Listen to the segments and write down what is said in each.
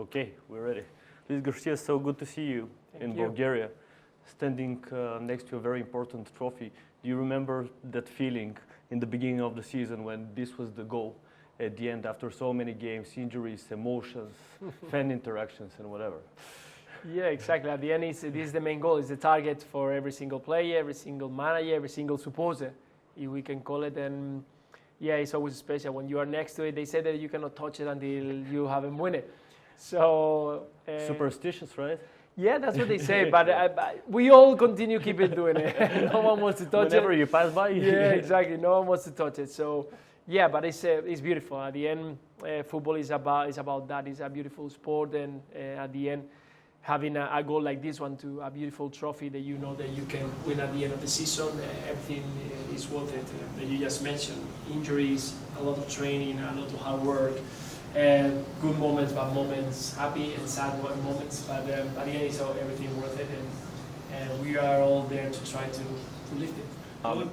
Okay, we're ready. Luis Garcia, so good to see you in Bulgaria, standing next to a very important trophy. Do you remember that feeling in the beginning of the season when this was the goal at the end after so many games, injuries, emotions, fan interactions and whatever? Yeah, exactly. At the end, this is the main goal. It's the target for every single player, every single manager, every single supporter, if we can call it. And yeah, it's always special. When you are next to it, they say that you cannot touch it until you haven't won it. So superstitious, right? Yeah, that's what they say. But we all continue keeping doing it. No one wants to touch Whenever it. you pass by. Yeah, exactly. No one wants to touch it. So yeah, but it's beautiful. At the end, football is about that. It's a beautiful sport, and at the end, having a goal like this one, to a beautiful trophy that you know that you can win at the end of the season, everything is worth it. That you just mentioned, injuries, a lot of training, a lot of hard work, good moments, bad moments, happy and sad moments. But at the end, it's everything worth it, and we are all there to try to lift it.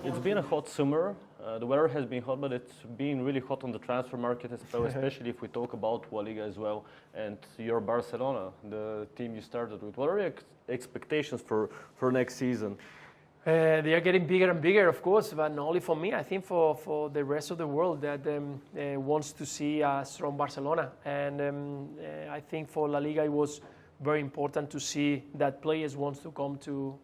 It's been a hot summer. The weather has been hot, but it's been really hot on the transfer market, especially if we talk about La Liga as well. And your Barcelona, the team you started with. What are your expectations for next season? They are getting bigger and bigger, of course, but not only for me. I think for the rest of the world that wants to see a strong Barcelona. And I think for La Liga it was very important to see that players want to come to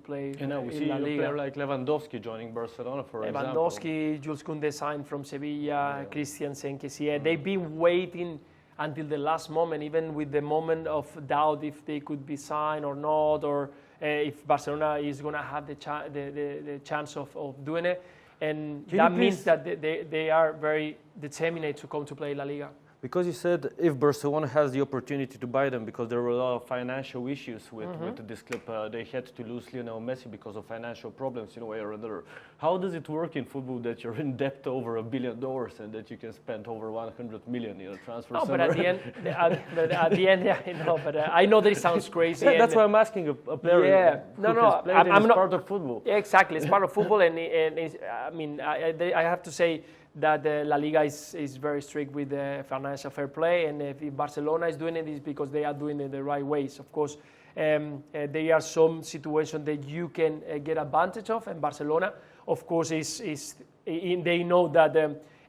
play in La Liga. We see a player like Lewandowski joining Barcelona, for example. Lewandowski, Jules Koundé signed from Sevilla, Christiansen, they've been waiting until the last moment, even with the moment of doubt if they could be signed or not, or if Barcelona is going to have the chance of doing it. And that means that they are very determined to come to play La Liga. Because you said if Barcelona has the opportunity to buy them, because there were a lot of financial issues with this club, they had to lose Lionel Messi because of financial problems in a way or another. How does it work in football that you're in debt over $1 billion and that you can spend over 100 million in a transfer summer? But at the end, yeah, I know. But I know that it sounds crazy. Yeah, that's why I'm asking a player. Yeah, I'm not part of football. Yeah, exactly, it's part of football, and it's, I mean, I have to say that La Liga is very strict with the financial fair play, and if Barcelona is doing it, it's because they are doing it the right ways. Of course, there are some situations that you can get advantage of, and Barcelona, of course, they know that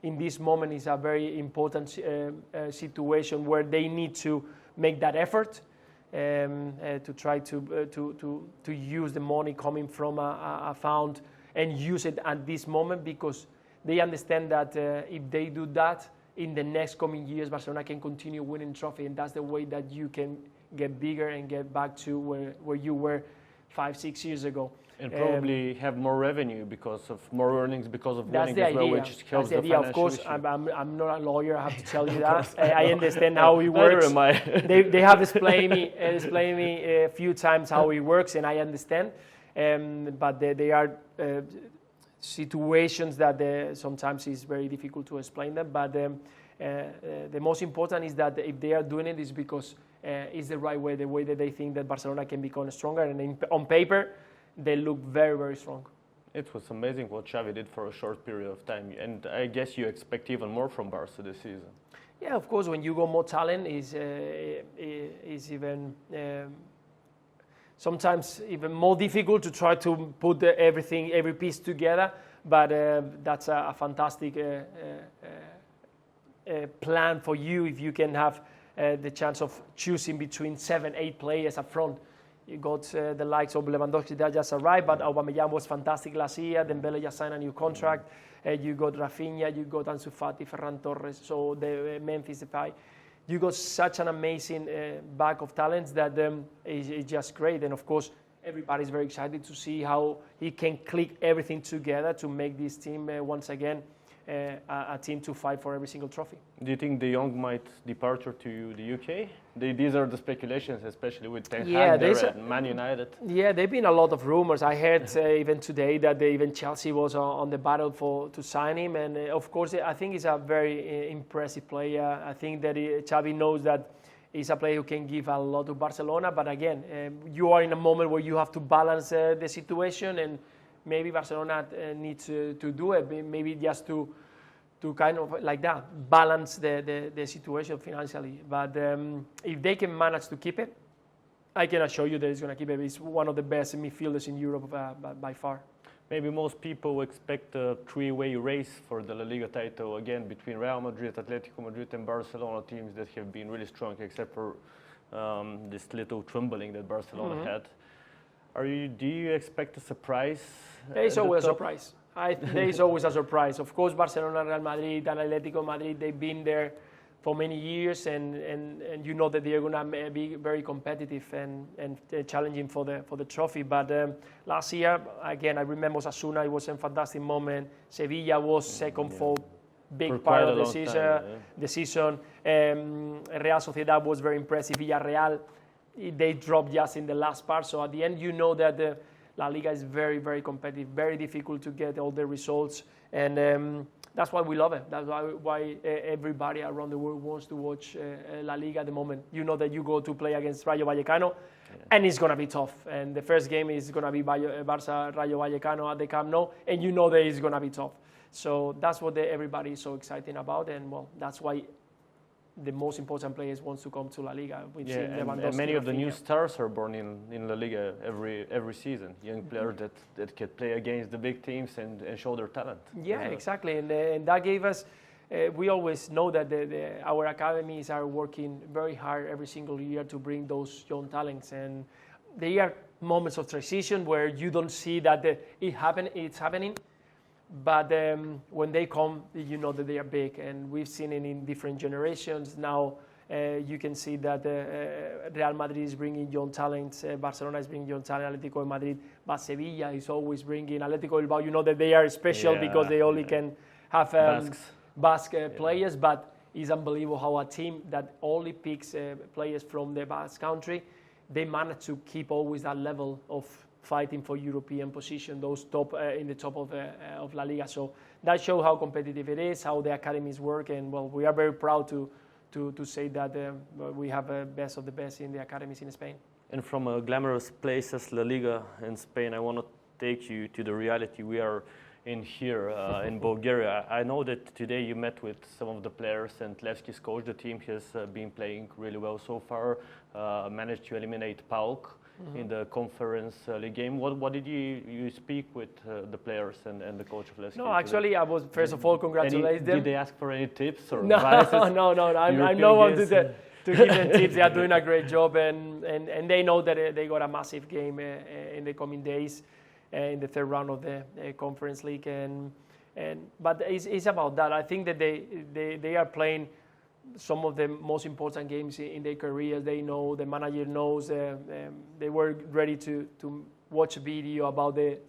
in this moment is a very important situation where they need to make that effort to try to use the money coming from a fund and use it at this moment, because they understand that if they do that, in the next coming years, Barcelona can continue winning trophy, and that's the way that you can get bigger and get back to where you were 5-6 years ago. And probably have more revenue because of more earnings because of winning as well, which helps the idea. Of course, I'm not a lawyer. I have to tell you that. I understand how it works. Neither am I. They have explained me a few times how it works, and I understand. But they are situations that sometimes is very difficult to explain them. But the most important is that if they are doing it, is because it's the right way, the way that they think that Barcelona can become stronger. And on paper, they look very, very strong. It was amazing what Xavi did for a short period of time. And I guess you expect even more from Barca this season. Yeah, of course, when you go more talent, is even sometimes even more difficult to try to put every piece together. But that's a fantastic plan for you if you can have the chance of choosing between 7-8 players up front. You got the likes of Lewandowski that just arrived, but Aubameyang was fantastic last year. Dembele just signed a new contract. You got Rafinha, you got Ansu Fati, Ferran Torres, so the Memphis Depay. You got such an amazing bag of talents that is just great. And of course, everybody's very excited to see how he can click everything together to make this team once again a team to fight for every single trophy. Do you think De Jong might depart to the UK? These are the speculations, especially with Ten Hag there at Man United. Yeah, there have been a lot of rumors. I heard even today that even Chelsea was on the battle to sign him. And of course, I think he's a very impressive player. I think that Xavi knows that he's a player who can give a lot to Barcelona. But again, you are in a moment where you have to balance the situation, and maybe Barcelona needs to do it. Maybe just to kind of like that balance the situation financially. But if they can manage to keep it, I can assure you that he's going to keep it. He's one of the best midfielders in Europe by far. Maybe most people expect a three-way race for the La Liga title again between Real Madrid, Atletico Madrid, and Barcelona, teams that have been really strong, except for this little trembling that Barcelona had. Do you expect a surprise? There is always a surprise. There is always a surprise. Of course, Barcelona, Real Madrid, and Atletico Madrid, they've been there for many years, and you know that they're going to be very competitive and challenging for the trophy. But last year, again, I remember Osasuna, it was a fantastic moment. Sevilla was second for big part of the season. Real Sociedad was very impressive. Villarreal, they dropped just in the last part. So at the end, you know that La Liga is very, very competitive, very difficult to get all the results. And that's why we love it. That's why everybody around the world wants to watch La Liga at the moment. You know that you go to play against Rayo Vallecano, and it's going to be tough. And the first game is going to be Barça Rayo Vallecano at the Camp Nou, and you know that it's going to be tough. So that's what everybody is so excited about, and well, that's why the most important players wants to come to La Liga. And many of the new stars are born in La Liga every season. Young players that can play against the big teams and show their talent. Yeah, exactly. And that gave us, we always know that our academies are working very hard every single year to bring those young talents. And there are moments of transition where you don't see that it's happening. But when they come, you know that they are big, and we've seen it in different generations. Now you can see that Real Madrid is bringing young talent, Barcelona is bringing young talent, Atletico Madrid, but Sevilla is always bringing Atletico Bilbao. You know that they are special because they only can have Basque players, but it's unbelievable how a team that only picks players from the Basque country, they manage to keep always that level of fighting for European position, those top in the top of La Liga. So that shows how competitive it is, how the academies work, and well, we are very proud to say that we have the best of the best in the academies in Spain. And from a glamorous place as La Liga in Spain, I want to take you to the reality we are in here in Bulgaria. I know that today you met with some of the players, and Levski's coach, the team has been playing really well so far, managed to eliminate PAOK in the Conference League game. What did you speak with the players and the coach of Levski? No, actually, I was first of all congratulate them. Did they ask for any tips or no, advices? No. I'm no one to give them tips. They are doing a great job, and they know that they got a massive game in the coming days in the third round of the Conference League. But it's about that. I think that they are playing some of the most important games in their careers. They know, the manager knows, they were ready to watch a video about the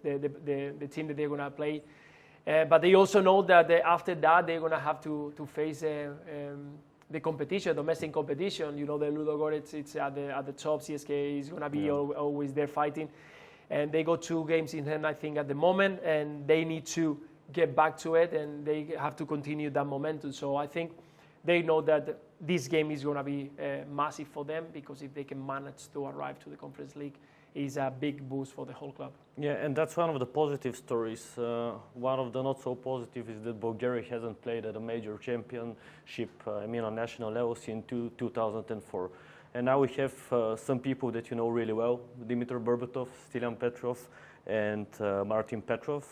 team that they're going to play. But they also know that after that, they're going to have to face the competition, domestic competition. You know, the Ludogorets, it's at the top. CSK is going to be always there fighting. And they got 2 games in hand, I think, at the moment, and they need to get back to it, and they have to continue that momentum. So I think they know that this game is going to be massive for them, because if they can manage to arrive to the Conference League, it's a big boost for the whole club. Yeah, and that's one of the positive stories. One of the not so positive is that Bulgaria hasn't played at a major championship, on national level since 2004. And now we have some people that you know really well, Dimitar Berbatov, Stilian Petrov, and Martin Petrov,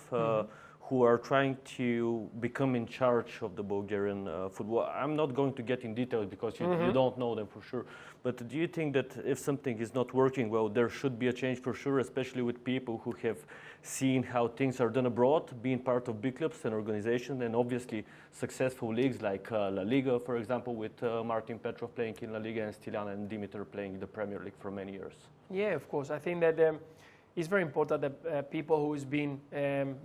who are trying to become in charge of the Bulgarian football. I'm not going to get in details because you don't know them for sure. But do you think that if something is not working well, there should be a change for sure, especially with people who have seen how things are done abroad, being part of big clubs and organizations, and obviously successful leagues like La Liga, for example, with Martin Petrov playing in La Liga and Stilian and Dimitar playing the Premier League for many years? Yeah, of course. I think that it's very important that people who's been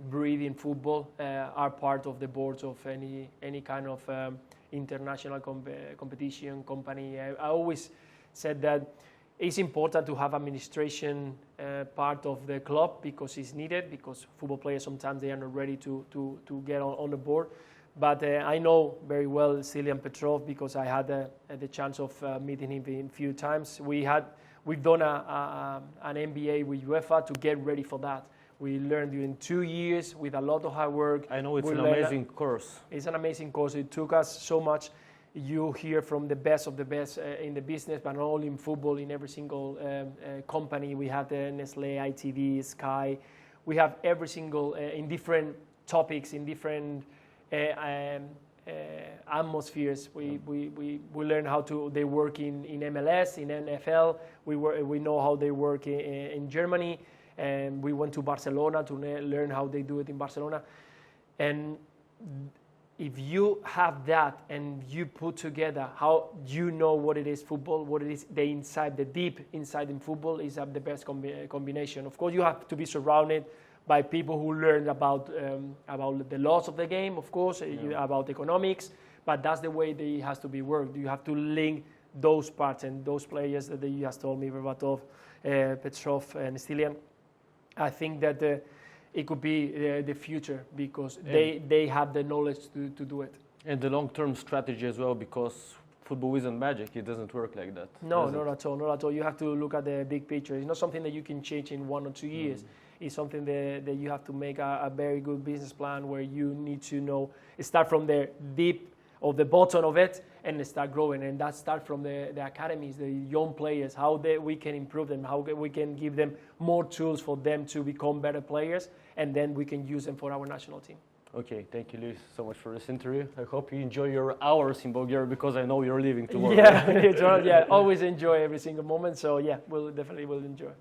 breathing football are part of the boards of any kind of international competition company. I always said that it's important to have administration part of the club, because it's needed, because football players sometimes they are not ready to get on the board. But I know very well Stilian Petrov, because I had the chance of meeting him a few times. We've done an MBA with UEFA to get ready for that. We learned during 2 years with a lot of hard work. I know it's We an learned amazing course. It's an amazing course. It took us so much. You hear from the best of the best in the business, but not only in football, in every single company. We have the Nestle, ITV, Sky. We have every single, in different topics, in different atmospheres. We learn how they work in MLS, in NFL. We know how they work in Germany. And we went to Barcelona to learn how they do it in Barcelona. And if you have that and you put together how you know what it is football, what it is the deep inside in football is the best combination. Of course, you have to be surrounded by people who learn about the laws of the game, of course, about economics, but that's the way it has to be worked. You have to link those parts and those players that you have told me, Berbatov, Petrov, and Stilian. I think that it could be the future because they have the knowledge to do it. And the long-term strategy as well, because football isn't magic. It doesn't work like that. No, not at all. Not at all. You have to look at the big picture. It's not something that you can change in 1 or 2 years. It's something that you have to make a very good business plan where you need to know, start from the deep of the bottom of it and start growing. And that start from the academies, the young players, how we can improve them, how we can give them more tools for them to become better players, and then we can use them for our national team. Okay, thank you, Luis, so much for this interview. I hope you enjoy your hours in Bulgaria because I know you're leaving tomorrow. Yeah, always enjoy every single moment. So yeah, we'll definitely enjoy.